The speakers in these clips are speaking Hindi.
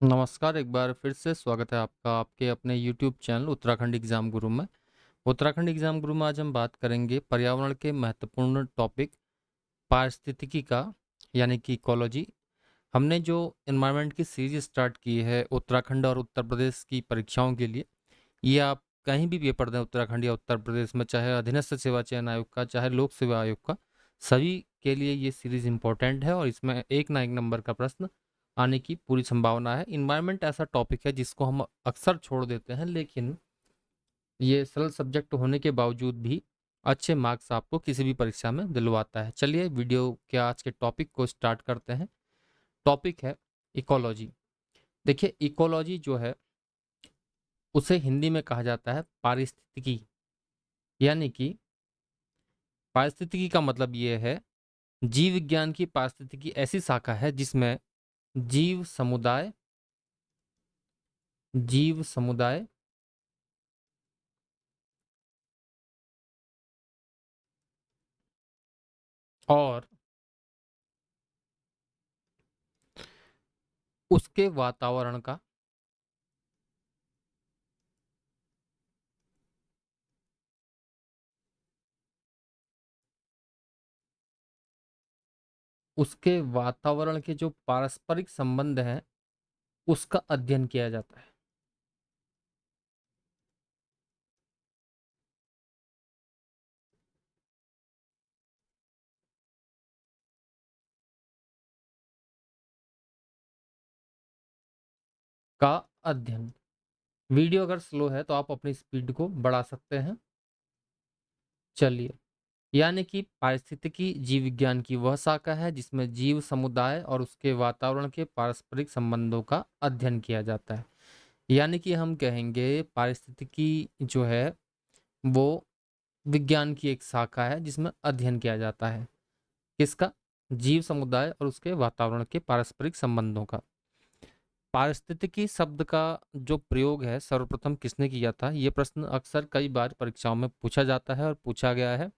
नमस्कार, एक बार फिर से स्वागत है आपका आपके अपने यूट्यूब चैनल उत्तराखंड एग्जाम गुरु में। उत्तराखंड एग्जाम गुरु में आज हम बात करेंगे पर्यावरण के महत्वपूर्ण टॉपिक पारिस्थितिकी का, यानी कि इकोलॉजी। हमने जो एनवायरनमेंट की सीरीज स्टार्ट की है उत्तराखंड और उत्तर प्रदेश की परीक्षाओं के लिए, ये आप कहीं भी पेपर दें उत्तराखंड या उत्तर प्रदेश में, चाहे अधीनस्थ सेवा चयन आयोग का, चाहे लोक सेवा आयोग का, सभी के लिए ये सीरीज इंपॉर्टेंट है और इसमें एक ना एक नंबर का प्रश्न आने की पूरी संभावना है। इन्वायरमेंट ऐसा टॉपिक है जिसको हम अक्सर छोड़ देते हैं, लेकिन ये सरल सब्जेक्ट होने के बावजूद भी अच्छे मार्क्स आपको किसी भी परीक्षा में दिलवाता है। चलिए वीडियो के आज के टॉपिक को स्टार्ट करते हैं। टॉपिक है इकोलॉजी। देखिए, इकोलॉजी जो है उसे हिंदी में कहा जाता है पारिस्थितिकी, यानी कि पारिस्थितिकी का मतलब ये है जीव विज्ञान की पारिस्थितिकी ऐसी शाखा है जिसमें जीव समुदाय जीव समुदाय और उसके वातावरण का उसके वातावरण के जो पारस्परिक संबंध हैं उसका अध्ययन किया जाता है। का अध्ययन। वीडियो अगर स्लो है तो आप अपनी स्पीड को बढ़ा सकते हैं। चलिए, यानी कि पारिस्थितिकी जीव विज्ञान की वह शाखा है जिसमें जीव समुदाय और उसके वातावरण के पारस्परिक संबंधों का अध्ययन किया जाता है। यानी कि हम कहेंगे पारिस्थितिकी जो है वो विज्ञान की एक शाखा है जिसमें अध्ययन किया जाता है। किसका? जीव समुदाय और उसके वातावरण के पारस्परिक संबंधों का। पारिस्थितिकी शब्द का जो प्रयोग है सर्वप्रथम किसने किया था, ये प्रश्न अक्सर कई बार परीक्षाओं में पूछा जाता है और पूछा गया है।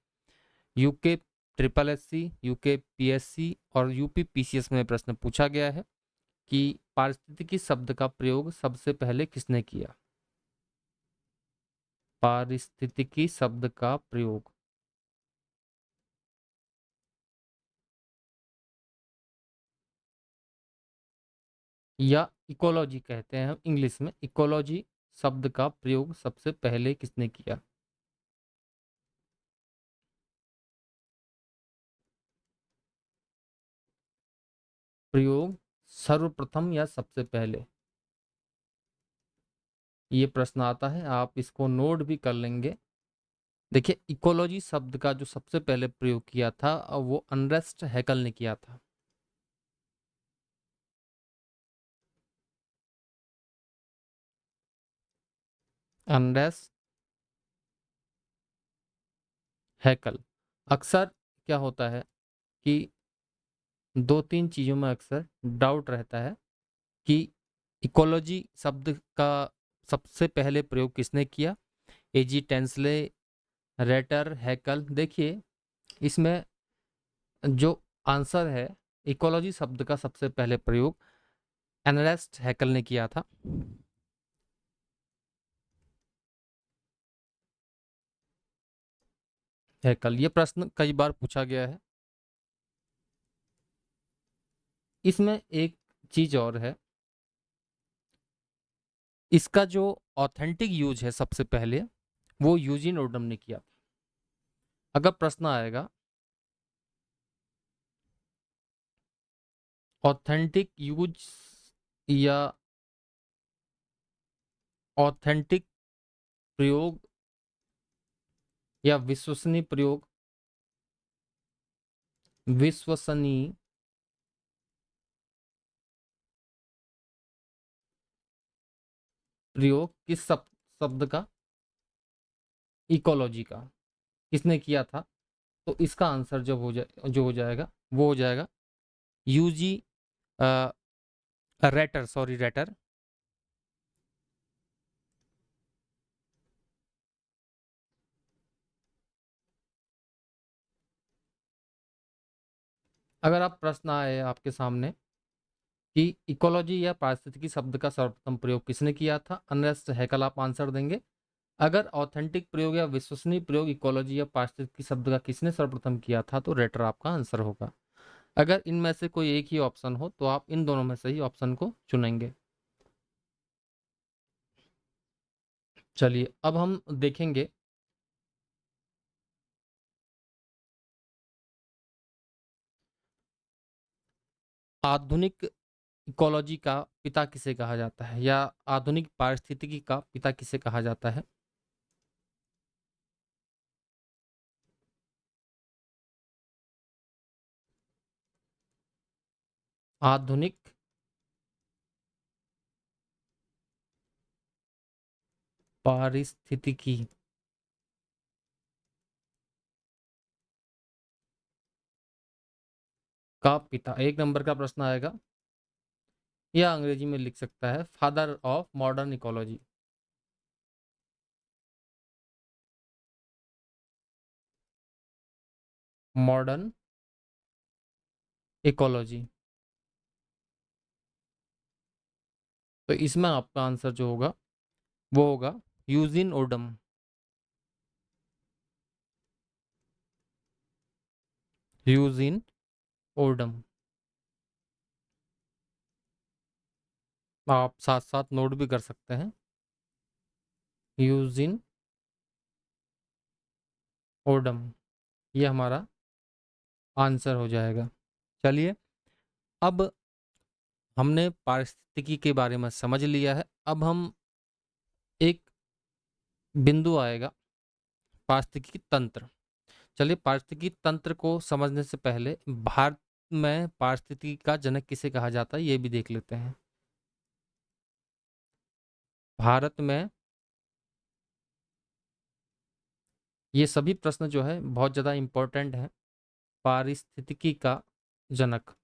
UK triple SC, UK PSC और यूपी पीसीएस में प्रश्न पूछा गया है कि पारिस्थितिकी शब्द का प्रयोग सबसे पहले किसने किया। पारिस्थितिकी शब्द का प्रयोग, या इकोलॉजी कहते हैं हम इंग्लिश में, इकोलॉजी शब्द का प्रयोग सबसे पहले किसने किया। प्रयोग सर्वप्रथम या सबसे पहले, ये प्रश्न आता है, आप इसको नोट भी कर लेंगे। देखिए, इकोलॉजी शब्द का जो सबसे पहले प्रयोग किया था वो अनरेस्ट हैकल ने किया था। अनरेस्ट हैकल। अक्सर क्या होता है कि दो तीन चीजों में अक्सर डाउट रहता है कि इकोलॉजी शब्द का सबसे पहले प्रयोग किसने किया। एजी टेंसले, रेटर, हैकल। देखिए, इसमें जो आंसर है, इकोलॉजी शब्द का सबसे पहले प्रयोग एनरेस्ट हैकल ने किया था। हैकल, ये प्रश्न कई बार पूछा गया है। इसमें एक चीज और है, इसका जो ऑथेंटिक यूज है सबसे पहले वो यूजीन ओडम ने किया था। अगर प्रश्न आएगा ऑथेंटिक यूज या ऑथेंटिक प्रयोग या विश्वसनीय प्रयोग, विश्वसनीय प्रयोग किस शब्द का, इकोलॉजी का, किसने किया था, तो इसका आंसर जब हो जाए जो हो जाएगा वो हो जाएगा यूजी रेटर, सॉरी रेटर। अगर आप प्रश्न आए आपके सामने कि इकोलॉजी या पारिस्थितिकी शब्द का सर्वप्रथम प्रयोग किसने किया था? अनरेस्ट हैकल आप आंसर देंगे। अगर ऑथेंटिक प्रयोग या विश्वसनीय प्रयोग इकोलॉजी या पारिस्थितिकी शब्द का किसने सर्वप्रथम किया था, तो रेटर आपका आंसर होगा। अगर इनमें से कोई एक ही ऑप्शन हो तो आप इन दोनों में से ही ऑप्शन को चुनेंगे। चलिए अब हम देखेंगे आधुनिक इकोलॉजी का पिता किसे कहा जाता है, या आधुनिक पारिस्थितिकी का पिता किसे कहा जाता है? आधुनिक पारिस्थितिकी का पिता, एक नंबर का प्रश्न आएगा, या अंग्रेजी में लिख सकता है father of modern ecology. Modern ecology, तो इसमें आपका आंसर जो होगा वो होगा यूजिन ओडम। Eugene Odum. आप साथ साथ नोट भी कर सकते हैं, यूजिन ओडम, ये हमारा आंसर हो जाएगा। चलिए अब हमने पारिस्थितिकी के बारे में समझ लिया है। अब हम एक बिंदु आएगा पारिस्थितिकी तंत्र। चलिए पारिस्थितिकी तंत्र को समझने से पहले भारत में पारिस्थितिकी का जनक किसे कहा जाता है, ये भी देख लेते हैं। भारत में ये सभी प्रश्न जो है बहुत ज़्यादा इम्पोर्टेंट है। पारिस्थितिकी का जनक,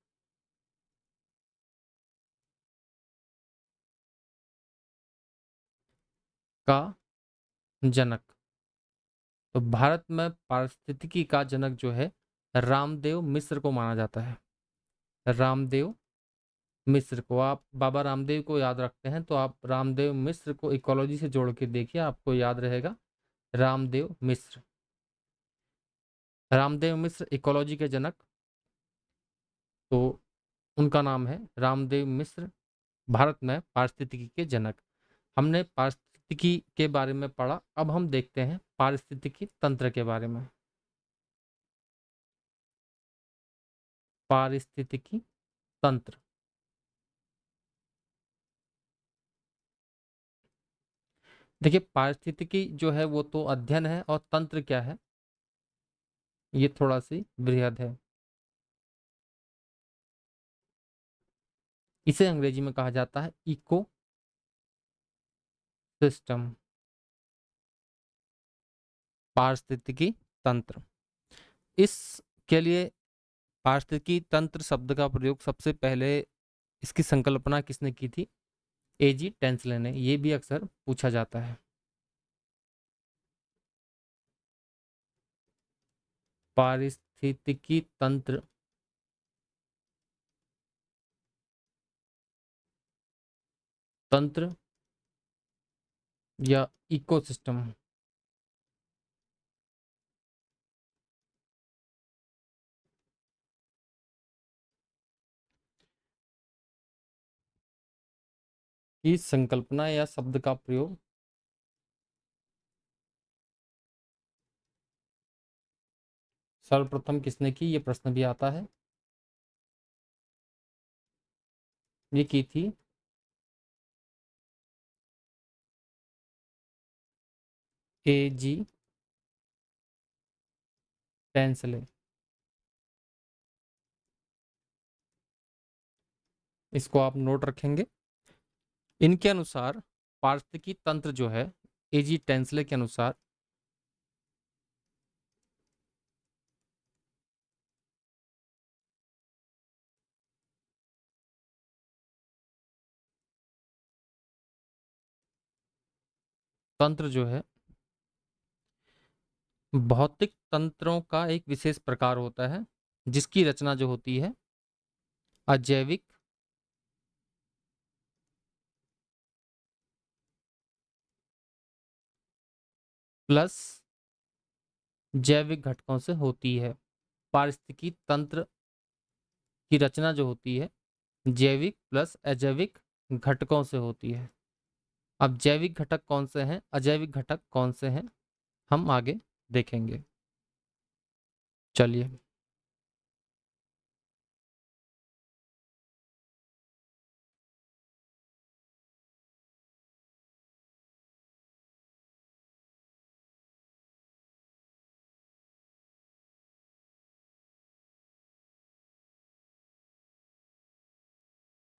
का जनक, तो भारत में पारिस्थितिकी का जनक जो है रामदेव मिश्र को माना जाता है। रामदेव मिश्र को, आप बाबा रामदेव को याद रखते हैं तो आप रामदेव मिश्र को इकोलॉजी से जोड़ के देखिए, आपको याद रहेगा रामदेव मिश्र। रामदेव मिश्र इकोलॉजी के जनक, तो उनका नाम है रामदेव मिश्र, भारत में पारिस्थितिकी के जनक। हमने पारिस्थितिकी के बारे में पढ़ा, अब हम देखते हैं पारिस्थितिकी तंत्र के बारे में। पारिस्थितिकी तंत्र, देखिए पारिस्थितिकी जो है वो तो अध्ययन है, और तंत्र क्या है, ये थोड़ा सी बृहद है। इसे अंग्रेजी में कहा जाता है इको सिस्टम, पारिस्थितिकी तंत्र। इसके लिए पारिस्थितिकी तंत्र शब्द का प्रयोग सबसे पहले, इसकी संकल्पना किसने की थी? एजी टेंसले ने, ये भी अक्सर पूछा जाता है। पारिस्थितिकी तंत्र, तंत्र या इकोसिस्टम, की संकल्पना या शब्द का प्रयोग सर्वप्रथम किसने की, ये प्रश्न भी आता है। ये की थी एजी टेंसले। इसको आप नोट रखेंगे। इनके अनुसार पारिस्थितिकी तंत्र जो है, एजी टेंसले के अनुसार, तंत्र जो है भौतिक तंत्रों का एक विशेष प्रकार होता है, जिसकी रचना जो होती है अजैविक प्लस जैविक घटकों से होती है। पारिस्थितिकी तंत्र की रचना जो होती है जैविक प्लस अजैविक घटकों से होती है। अब जैविक घटक कौन से हैं, अजैविक घटक कौन से हैं, हम आगे देखेंगे। चलिए,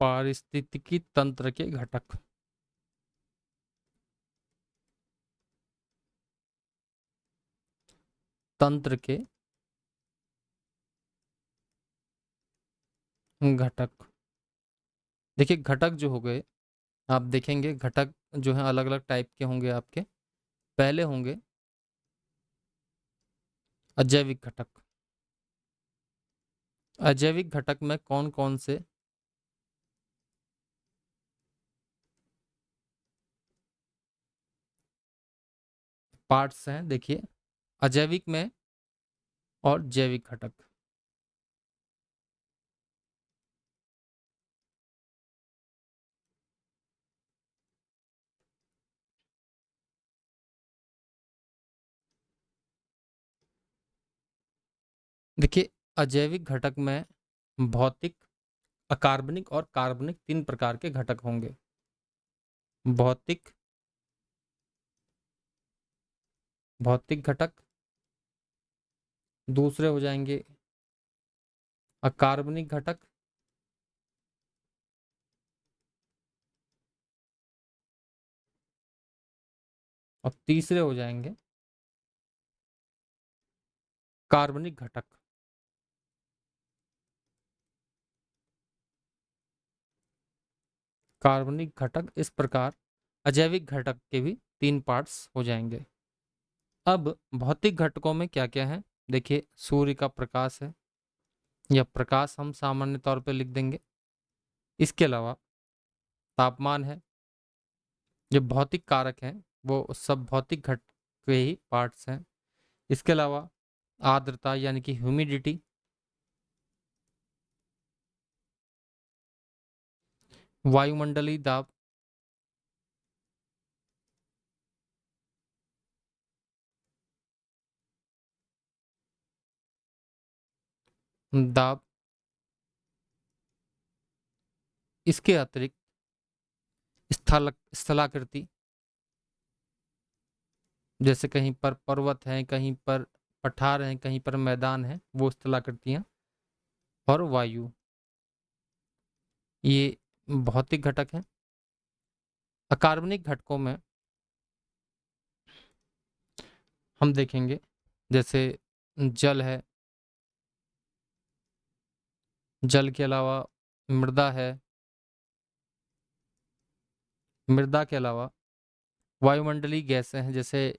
पारिस्थितिकी तंत्र के घटक। तंत्र के घटक। देखिए, घटक जो हो गए, आप देखेंगे घटक जो है अलग अलग टाइप के होंगे आपके। पहले होंगे अजैविक घटक। अजैविक घटक में कौन कौन से पार्ट्स हैं, देखिए, अजैविक में और जैविक घटक। देखिए, अजैविक घटक में भौतिक, अकार्बनिक और कार्बनिक तीन प्रकार के घटक होंगे। भौतिक, भौतिक घटक, दूसरे हो जाएंगे अकार्बनिक घटक, और तीसरे हो जाएंगे कार्बनिक घटक। कार्बनिक घटक इस प्रकार अजैविक घटक के भी तीन पार्ट्स हो जाएंगे। अब भौतिक घटकों में क्या क्या है, देखिए, सूर्य का प्रकाश है, या प्रकाश हम सामान्य तौर पे लिख देंगे। इसके अलावा तापमान है। जो भौतिक कारक हैं वो सब भौतिक घटक के ही पार्ट्स हैं। इसके अलावा आर्द्रता यानी कि ह्यूमिडिटी, वायुमंडलीय दाब, दाब, इसके अतिरिक्त स्थलाकृति, जैसे कहीं पर पर्वत है, कहीं पर पठार है, कहीं पर मैदान है, वो स्थलाकृतियां, और वायु, ये भौतिक घटक हैं। अकार्बनिक घटकों में हम देखेंगे जैसे जल है, जल के अलावा मृदा है, मृदा के अलावा वायुमंडलीय गैसें हैं, जैसे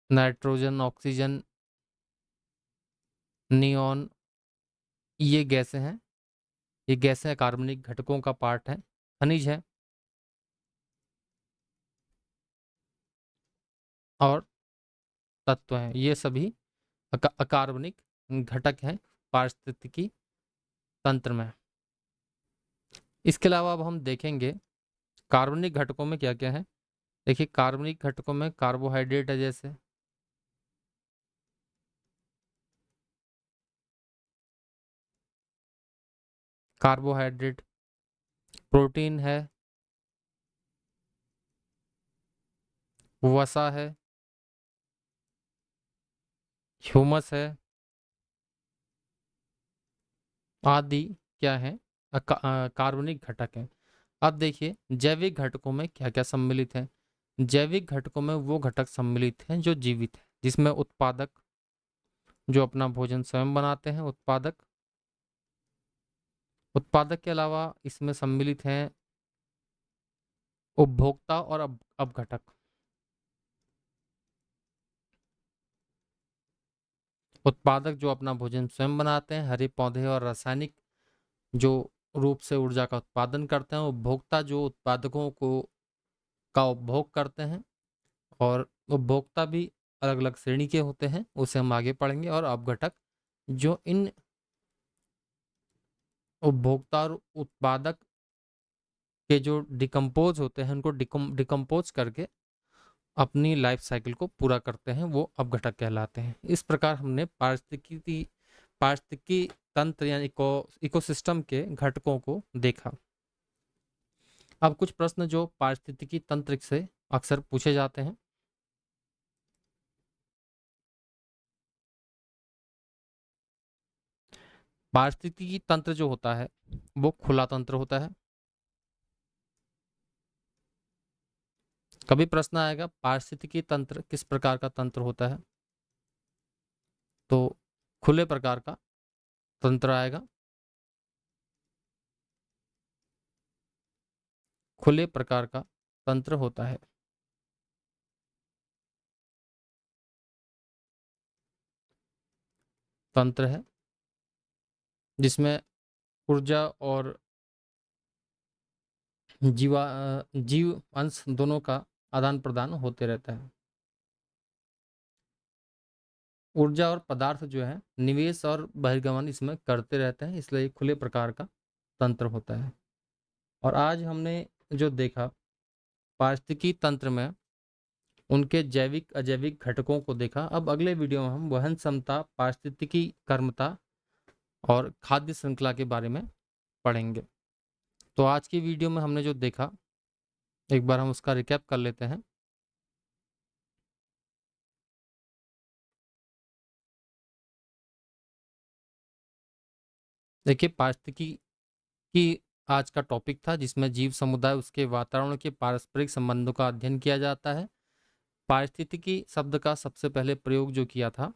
नाइट्रोजन, ऑक्सीजन, नियॉन, ये गैसें हैं। ये गैसें कार्बनिक घटकों का पार्ट है। खनिज है और तत्व हैं, ये सभी अकार्बनिक घटक हैं पारिस्थितिकी तंत्र में। इसके अलावा अब हम देखेंगे कार्बनिक घटकों में क्या क्या है। देखिए, कार्बनिक घटकों में कार्बोहाइड्रेट है, जैसे कार्बोहाइड्रेट, प्रोटीन है, वसा है, ह्यूमस है, आदि क्या है, कार्बनिक घटक है। अब देखिए, जैविक घटकों में क्या क्या सम्मिलित है। जैविक घटकों में वो घटक सम्मिलित हैं जो जीवित है, जिसमें उत्पादक, जो अपना भोजन स्वयं बनाते हैं, उत्पादक। उत्पादक के अलावा इसमें सम्मिलित हैं उपभोक्ता और अपघटक। उत्पादक जो अपना भोजन स्वयं बनाते हैं, हरे पौधे और रासायनिक जो रूप से ऊर्जा का उत्पादन करते हैं। उपभोक्ता जो उत्पादकों को का उपभोग करते हैं, और उपभोक्ता भी अलग अलग श्रेणी के होते हैं, उसे हम आगे पढ़ेंगे। और अपघटक जो इन उपभोक्ता और उत्पादक के जो डिकम्पोज होते हैं, उनको डिकम्पोज करके अपनी लाइफ साइकिल को पूरा करते हैं, वो अपघटक कहलाते हैं। इस प्रकार हमने पारिस्थितिकी तंत्र यानी इकोसिस्टम के घटकों को देखा। अब कुछ प्रश्न जो पारिस्थितिकी तंत्र से अक्सर पूछे जाते हैं। पारिस्थितिकी तंत्र जो होता है वो खुला तंत्र होता है। कभी प्रश्न आएगा पारिस्थितिकी तंत्र किस प्रकार का तंत्र होता है, तो खुले प्रकार का तंत्र आएगा। खुले प्रकार का तंत्र होता है। तंत्र है जिसमें ऊर्जा और जीव अंश दोनों का आदान प्रदान होते रहता है। ऊर्जा और पदार्थ जो है निवेश और बहिर्गमन इसमें करते रहते हैं, इसलिए खुले प्रकार का तंत्र होता है। और आज हमने जो देखा पारिस्थितिकी तंत्र में उनके जैविक अजैविक घटकों को देखा। अब अगले वीडियो में हम वहन क्षमता, पारिस्थितिकी कर्मता और खाद्य श्रृंखला के बारे में पढ़ेंगे। तो आज की वीडियो में हमने जो देखा एक बार हम उसका रिकैप कर लेते हैं। देखिए पारिस्थितिकी की आज का टॉपिक था जिसमें जीव समुदाय उसके वातावरण के पारस्परिक संबंधों का अध्ययन किया जाता है। पारिस्थितिकी शब्द का सबसे पहले प्रयोग जो किया था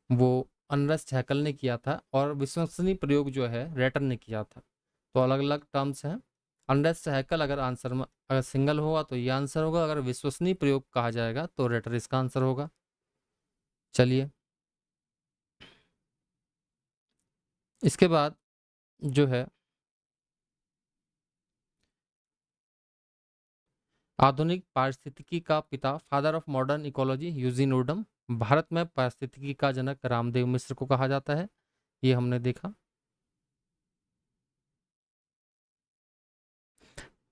वो अनरस्ट हैकल ने किया था, और विश्वसनीय प्रयोग जो है रेटर ने किया था। तो अलग अलग टर्म्स हैं। अनरस्ट हैकल अगर आंसर में अगर सिंगल होगा तो ये आंसर होगा, अगर विश्वसनीय प्रयोग कहा जाएगा तो रेटर इसका आंसर होगा। चलिए इसके बाद जो है आधुनिक पारिस्थितिकी का पिता, father of modern ecology, Eugene Odum. Bharat में पारिस्थितिकी का जनक रामदेव मिश्र को कहा जाता है, ये हमने देखा।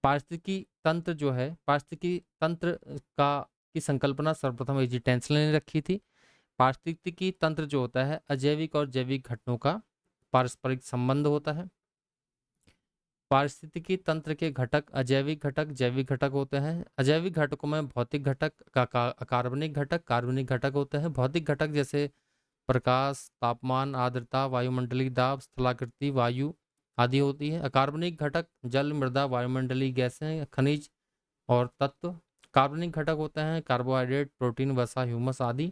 पारिस्थितिकी तंत्र जो है, पारिस्थितिकी तंत्र का की संकल्पना सर्वप्रथम एजी टेंसलर ने रखी थी। पारिस्थितिकी तंत्र जो होता है अजैविक और जैविक घटकों का पारस्परिक संबंध होता है। पारिस्थितिकी तंत्र के घटक अजैविक घटक, जैविक घटक होते हैं। अजैविक घटकों में भौतिक घटक, कार्बनिक घटक, कार्बनिक घटक होते हैं। भौतिक घटक जैसे प्रकाश, तापमान, आर्द्रता, वायुमंडलीय दाब, स्थलाकृति वायु आदि होती है। अकार्बनिक घटक जल, मृदा, वायुमंडलीय गैसें, खनिज और तत्व। कार्बनिक घटक होते हैं कार्बोहाइड्रेट, प्रोटीन, वसा, ह्यूमस आदि।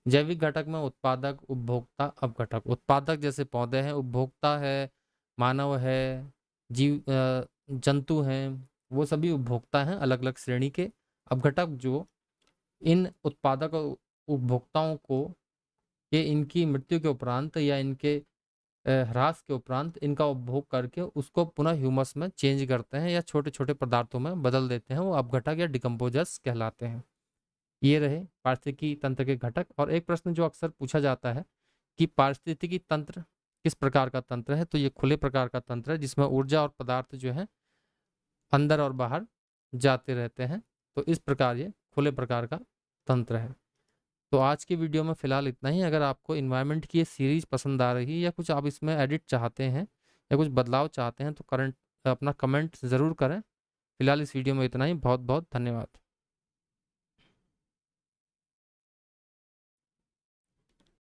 जैविक घटक में उत्पादक, उपभोक्ता, अपघटक। उत्पादक जैसे पौधे हैं, उपभोक्ता है मानव है, जंतु हैं, वो सभी उपभोक्ता हैं अलग अलग श्रेणी के। अपघटक जो इन उत्पादक और उपभोक्ताओं को ये इनकी मृत्यु के उपरांत या इनके ह्रास के उपरांत इनका उपभोग करके उसको पुनः ह्यूमस में चेंज करते हैं या छोटे छोटे पदार्थों में बदल देते हैं, वो अपघटक या डिकम्पोजर्स कहलाते हैं। ये रहे पारिस्थितिकी तंत्र के घटक। और एक प्रश्न जो अक्सर पूछा जाता है कि पारिस्थितिकी तंत्र किस प्रकार का तंत्र है, तो ये खुले प्रकार का तंत्र है जिसमें ऊर्जा और पदार्थ जो है अंदर और बाहर जाते रहते हैं। तो इस प्रकार ये खुले प्रकार का तंत्र है। तो आज की वीडियो में फिलहाल इतना ही। अगर आपको इन्वायरमेंट की ये सीरीज पसंद आ रही है या कुछ आप इसमें एडिट चाहते हैं या कुछ बदलाव चाहते हैं तो करंट अपना कमेंट ज़रूर करें। फिलहाल इस वीडियो में इतना ही। बहुत बहुत धन्यवाद।